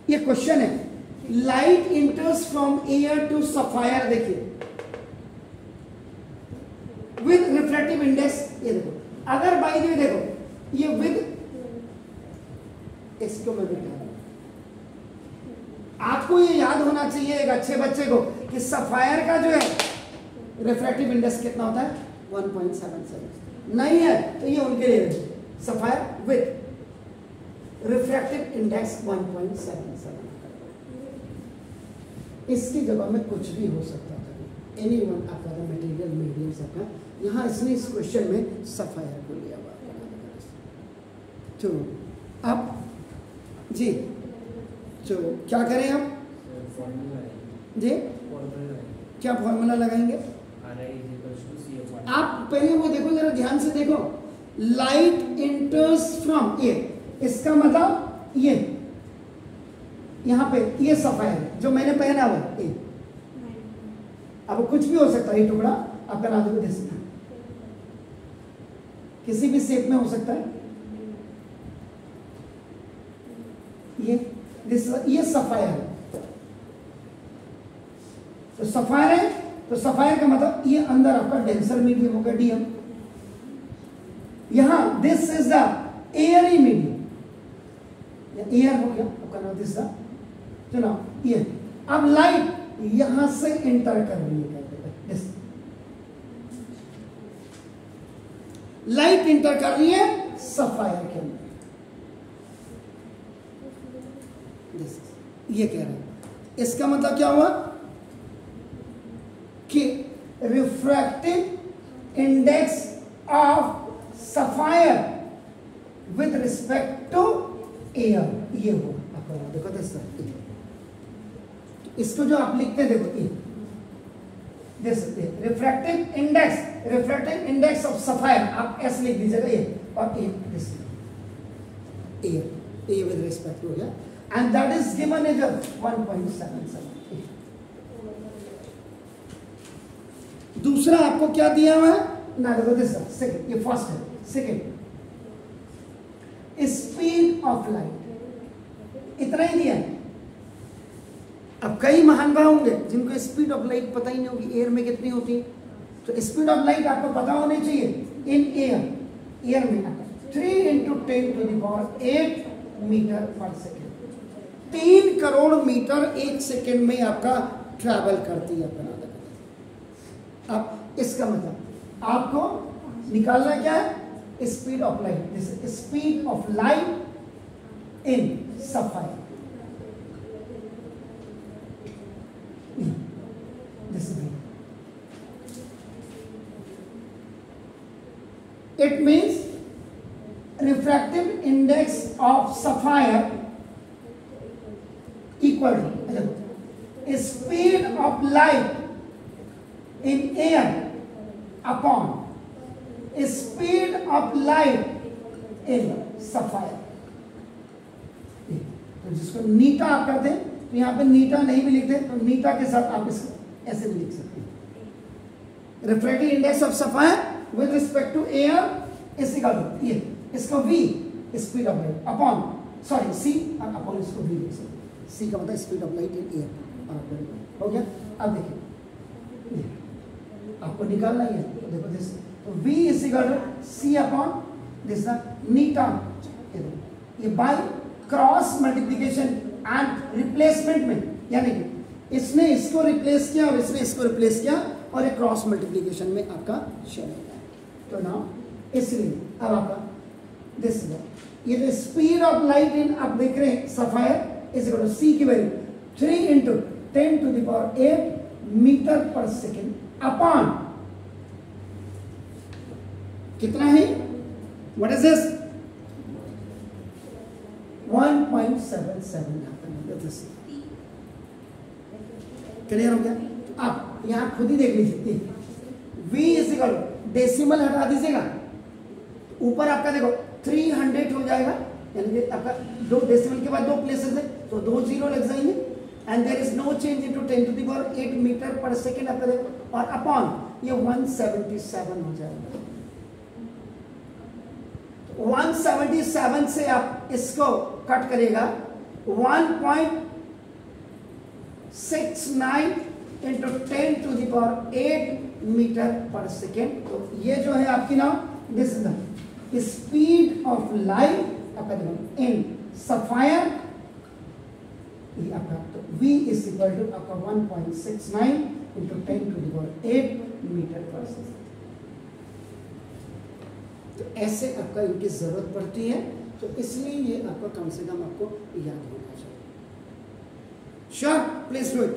ये क्वेश्चन है, light enters from air to sapphire, देखिए विद रिफ्रैक्टिव इंडेक्स, ये देखो अगर बाई द वे देखो ये विद, इसको मैं बिठा, आपको ये याद होना चाहिए एक अच्छे बच्चे को कि सफायर का जो है रिफ्रैक्टिव इंडेक्स कितना होता है 1.77, नहीं है तो ये उनके लिए सफायर विद रिफ्रैक्टिव इंडेक्स 1.77, इसकी जगह में कुछ भी हो सकता था, एनी वन आपका मटेरियल मीडियम सबका, यहाँ इसने इस क्वेश्चन में सफायर को लिया हुआ। तो अब जी तो क्या करें हम जी, क्या फॉर्मूला लगाएंगे? आप पहले वो देखो, जरा ध्यान से देखो, लाइट इंटर्स फ्रॉम ए, इसका मतलब ये यहाँ पे ये सफायर जो मैंने पहना हुआ ए, अब कुछ भी हो सकता है, ये टुकड़ा आपका राजू को दे सकता है, किसी भी शेप में हो सकता है, ये सफायर है, तो सफायर है, तो सफायर का मतलब ये अंदर आपका डेंसर मीडियम होगा डीएम, यहां this is the Airy medium, air हो गया आपका नाम, दिस द चलो ये, अब लाइट यहां से इंटर कर रही है, लाइट इंटर कर रही है सफायर के अंदर, ये कह रहे हैं, इसका मतलब क्या हुआ कि refractive index of sapphire with respect to air, ये होगा आपका, देखो दिस, इसको जो आप लिखते हैं देखो, this refractive index of sapphire, आप एस लिख दीजिएगा ये, और a this a with respect to air, and that is given as a 1.77. दूसरा आपको क्या दिया हुआ है ना, देखो दिस सेकंड, ये फर्स्ट है, सेकंड स्पीड ऑफ लाइट, इतना ही दिया है। अब कई महान भाव होंगे जिनको स्पीड ऑफ लाइट पता ही नहीं होगी एयर में कितनी होती है, तो स्पीड ऑफ लाइट आपको पता होनी चाहिए इन एयर में 3 × 10⁸ metre per second, 3 crore metre एक सेकेंड में आपका ट्रैवल करती है अपना। अब इसका मतलब आपको निकालना क्या है, speed of light, this speed of light in sapphire, this it means refractive index of sapphire equal to speed of light in air upon speed of light in sapphire। तो जिसको नीटा आप करते हैं, तो यहाँ पे नीटा नहीं भी लिखते तो नीटा के साथ आप इसको ऐसे भी लिख सकते हैं, refractive index of sapphire with respect to air is equal to, ये इसको v speed of light upon, sorry c और अपॉन इसको v लिख सकते हैं, सी का मतलब speed of light in air, हो गया। अब देखिए आपको निकालना ही है, तो देखो दिस, तो v is equal to c upon this नीटा, ये by cross multiplication and replacement में, यानी कि इसने इसको रिप्लेस किया और इसने इसको रिप्लेस किया और एक क्रॉस मल्टीप्लिकेशन में आपका चलेगा, तो ना इसलिए अब आपका दिस ये जो स्पीड ऑफ लाइट इन आप देख रहे हैं sapphire is equal to c की value 3 × 10⁸ metre per second upon कितना है, व्हाट इज दिस 1.77, क्लियर हो गया। अब यहां खुद ही देख लीजिए, v इज इक्वल डेसिमल हटा दीजिएगा, ऊपर आपका देखो 300 हो जाएगा, यानी कि आपका 2 डेसिमल के बाद 2 प्लेसेस है तो 2 0 लग जाएंगे, and there is no change into 10⁸ metre per second आपका देखो, और अपॉन ये 177 हो जाएगा। 177 से आप इसको कट करेगा 1.69 इंटू 10⁸ मीटर पर सेकेंड। तो ये जो है आपकी ना, this is the speed of light आपका देखो इन सफायर, ये आपका तो v इज इक्वल टू आपका 1.69 इंटू 10⁸ मीटर पर सेकेंड। तो ऐसे आपका इनकी जरूरत पड़ती है, तो इसलिए ये आपका कम से कम आपको याद होना चाहिए। Sure, please do it.